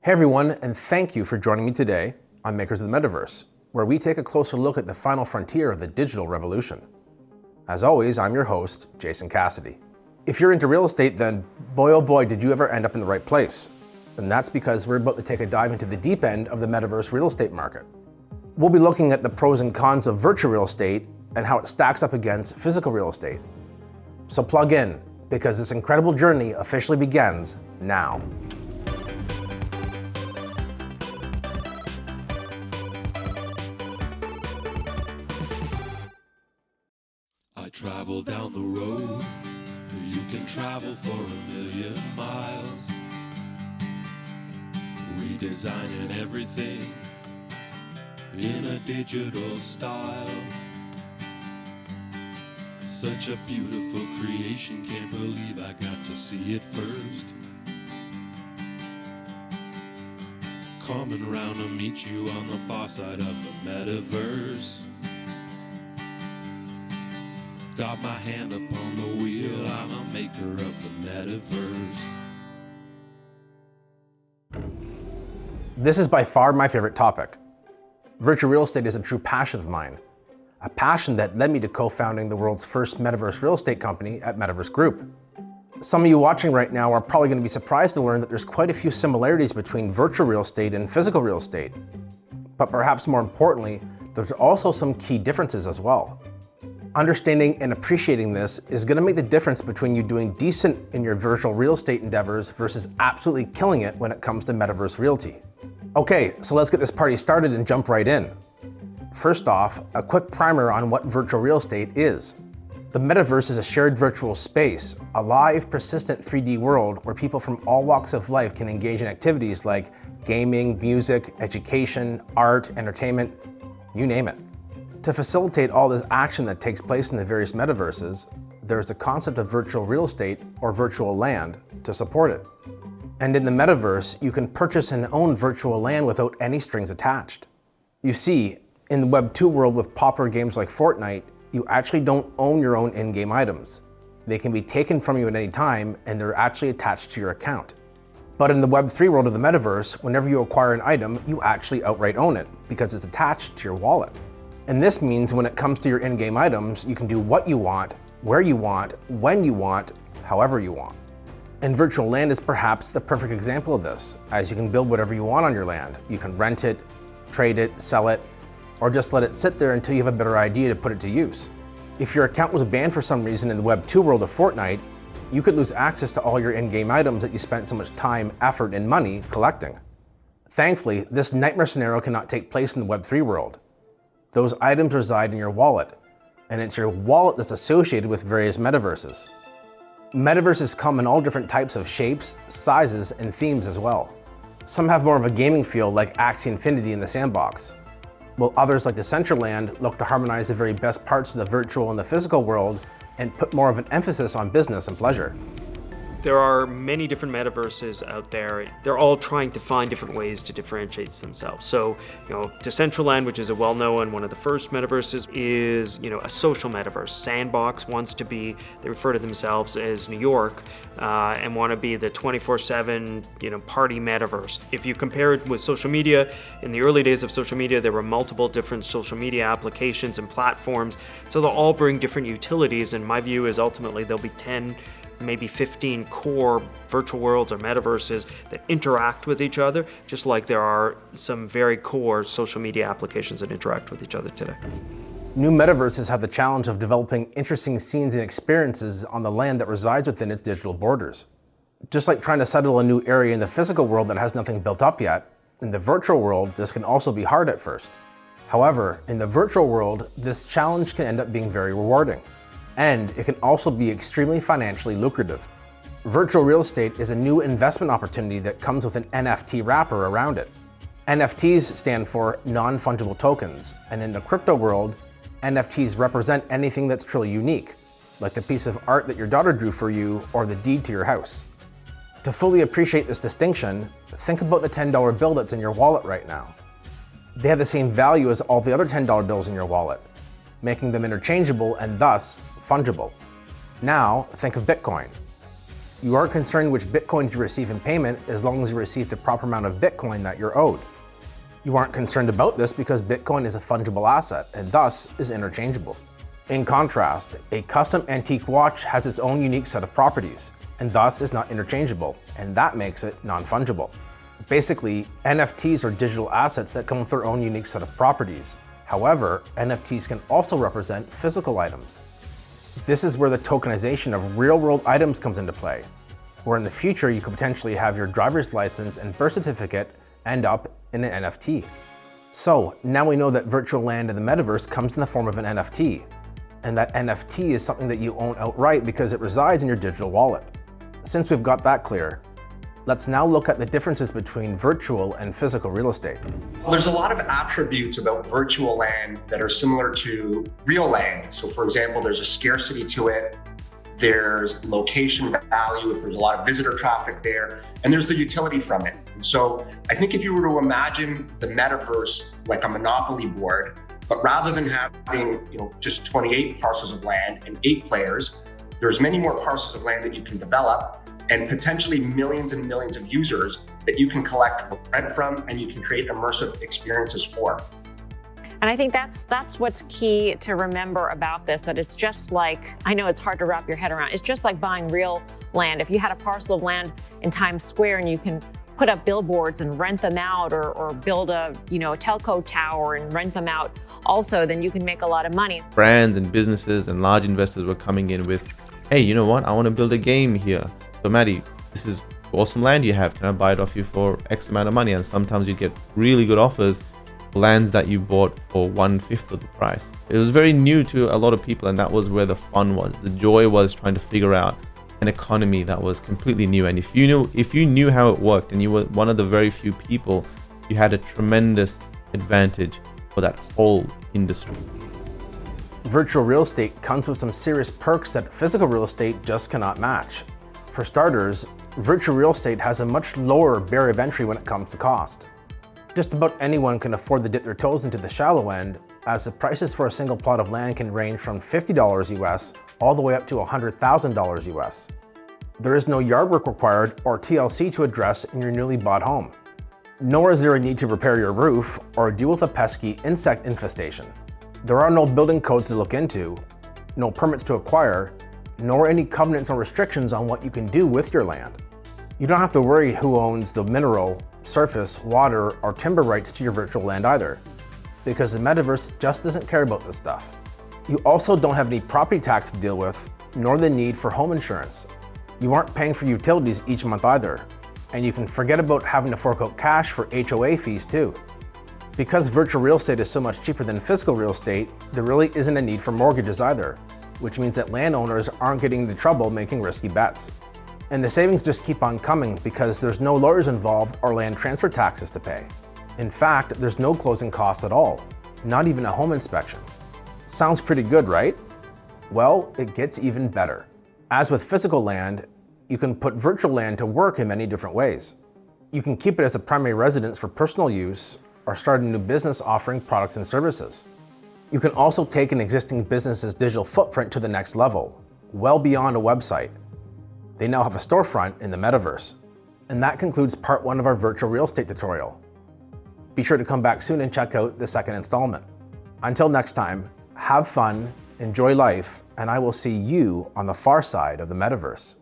Hey everyone, and thank you for joining me today on Makers of the Metaverse, where we take a closer look at the final frontier of the digital revolution. As always, I'm your host, Jason Cassidy. If you're into real estate, then boy oh boy did you ever end up in the right place. And that's because we're about to take a dive into the deep end of the Metaverse real estate market. We'll be looking at the pros and cons of virtual real estate and how it stacks up against physical real estate. So plug in, because this incredible journey officially begins now. I travel down the road, you can travel for 1,000,000 miles. Redesigning everything in a digital style. Such a beautiful creation, can't believe I got to see it first. Coming round to meet you on the far side of the Metaverse. Got my hand upon the wheel, I'm a maker of the Metaverse. This is by far my favorite topic. Virtual real estate is a true passion of mine. A passion that led me to co-founding the world's first Metaverse real estate company at Metaverse Group. Some of you watching right now are probably going to be surprised to learn that there's quite a few similarities between virtual real estate and physical real estate. But perhaps more importantly, there's also some key differences as well. Understanding and appreciating this is going to make the difference between you doing decent in your virtual real estate endeavors versus absolutely killing it when it comes to Metaverse realty. Okay, so let's get this party started and jump right in. First off, a quick primer on what virtual real estate is. The Metaverse is a shared virtual space, a live, persistent 3D world where people from all walks of life can engage in activities like gaming, music, education, art, entertainment, you name it. To facilitate all this action that takes place in the various metaverses, there's the concept of virtual real estate or virtual land to support it. And in the metaverse, you can purchase and own virtual land without any strings attached. You see, in the Web 2 world with popular games like Fortnite, you actually don't own your own in-game items. They can be taken from you at any time and they're actually attached to your account. But in the Web 3 world of the metaverse, whenever you acquire an item, you actually outright own it because it's attached to your wallet. And this means when it comes to your in-game items, you can do what you want, where you want, when you want, however you want. And virtual land is perhaps the perfect example of this, as you can build whatever you want on your land. You can rent it, trade it, sell it, or just let it sit there until you have a better idea to put it to use. If your account was banned for some reason in the Web 2 world of Fortnite, you could lose access to all your in-game items that you spent so much time, effort, and money collecting. Thankfully, this nightmare scenario cannot take place in the Web 3 world. Those items reside in your wallet, and it's your wallet that's associated with various metaverses. Metaverses come in all different types of shapes, sizes, and themes as well. Some have more of a gaming feel like Axie Infinity and The Sandbox, while others like Decentraland look to harmonize the very best parts of the virtual and the physical world and put more of an emphasis on business and pleasure. There are many different metaverses out there. They're all trying to find different ways to differentiate themselves. So, Decentraland, which is a well-known one of the first metaverses, is, a social metaverse. Sandbox wants to be, they refer to themselves as New York, and want to be the 24/7, party metaverse. If you compare it with social media, in the early days of social media, there were multiple different social media applications and platforms. So they'll all bring different utilities, and my view is ultimately there'll be 10, maybe 15 core virtual worlds or metaverses that interact with each other, just like there are some very core social media applications that interact with each other today. New metaverses have the challenge of developing interesting scenes and experiences on the land that resides within its digital borders. Just like trying to settle a new area in the physical world that has nothing built up yet, in the virtual world, this can also be hard at first. However, in the virtual world, this challenge can end up being very rewarding. And it can also be extremely financially lucrative. Virtual real estate is a new investment opportunity that comes with an NFT wrapper around it. NFTs stand for non-fungible tokens, and in the crypto world, NFTs represent anything that's truly unique, like the piece of art that your daughter drew for you or the deed to your house. To fully appreciate this distinction, think about the $10 bill that's in your wallet right now. They have the same value as all the other $10 bills in your wallet, making them interchangeable and thus fungible. Now, think of Bitcoin. You aren't concerned which Bitcoins you receive in payment as long as you receive the proper amount of Bitcoin that you're owed. You aren't concerned about this because Bitcoin is a fungible asset and thus is interchangeable. In contrast, a custom antique watch has its own unique set of properties and thus is not interchangeable, and that makes it non-fungible. Basically, NFTs are digital assets that come with their own unique set of properties. However, NFTs can also represent physical items. This is where the tokenization of real-world items comes into play, where in the future you could potentially have your driver's license and birth certificate end up in an NFT. So now we know that virtual land in the metaverse comes in the form of an NFT, and that NFT is something that you own outright because it resides in your digital wallet. Since we've got that clear, let's now look at the differences between virtual and physical real estate. Well, there's a lot of attributes about virtual land that are similar to real land. So for example, there's a scarcity to it, there's location value if there's a lot of visitor traffic there, and there's the utility from it. And so I think if you were to imagine the metaverse like a Monopoly board, but rather than having just 28 parcels of land and 8 players, there's many more parcels of land that you can develop and potentially millions and millions of users that you can collect rent from and you can create immersive experiences for. And I think that's what's key to remember about this, that it's just like, I know it's hard to wrap your head around, it's just like buying real land. If you had a parcel of land in Times Square and you can put up billboards and rent them out or build a telco tower and rent them out also, then you can make a lot of money. Brands and businesses and large investors were coming in with, hey, you know what? I want to build a game here. So Maddie, this is awesome land you have. Can I buy it off you for X amount of money? And sometimes you get really good offers for lands that you bought for 1/5 of the price. It was very new to a lot of people, and that was where the fun was. The joy was trying to figure out an economy that was completely new. And if you knew how it worked and you were one of the very few people, you had a tremendous advantage for that whole industry. Virtual real estate comes with some serious perks that physical real estate just cannot match. For starters, virtual real estate has a much lower barrier of entry when it comes to cost. Just about anyone can afford to dip their toes into the shallow end, as the prices for a single plot of land can range from $50 US all the way up to $100,000 US. There is no yard work required or TLC to address in your newly bought home. Nor is there a need to repair your roof or deal with a pesky insect infestation. There are no building codes to look into, no permits to acquire, nor any covenants or restrictions on what you can do with your land. You don't have to worry who owns the mineral, surface, water, or timber rights to your virtual land either, because the metaverse just doesn't care about this stuff. You also don't have any property tax to deal with, nor the need for home insurance. You aren't paying for utilities each month either, and you can forget about having to fork out cash for HOA fees too. Because virtual real estate is so much cheaper than physical real estate, there really isn't a need for mortgages either, which means that landowners aren't getting into trouble making risky bets. And the savings just keep on coming because there's no lawyers involved or land transfer taxes to pay. In fact, there's no closing costs at all, not even a home inspection. Sounds pretty good, right? Well, it gets even better. As with physical land, you can put virtual land to work in many different ways. You can keep it as a primary residence for personal use or start a new business offering products and services. You can also take an existing business's digital footprint to the next level, well beyond a website. They now have a storefront in the metaverse. And that concludes part 1 of our virtual real estate tutorial. Be sure to come back soon and check out the second installment. Until next time, have fun, enjoy life, and I will see you on the far side of the metaverse.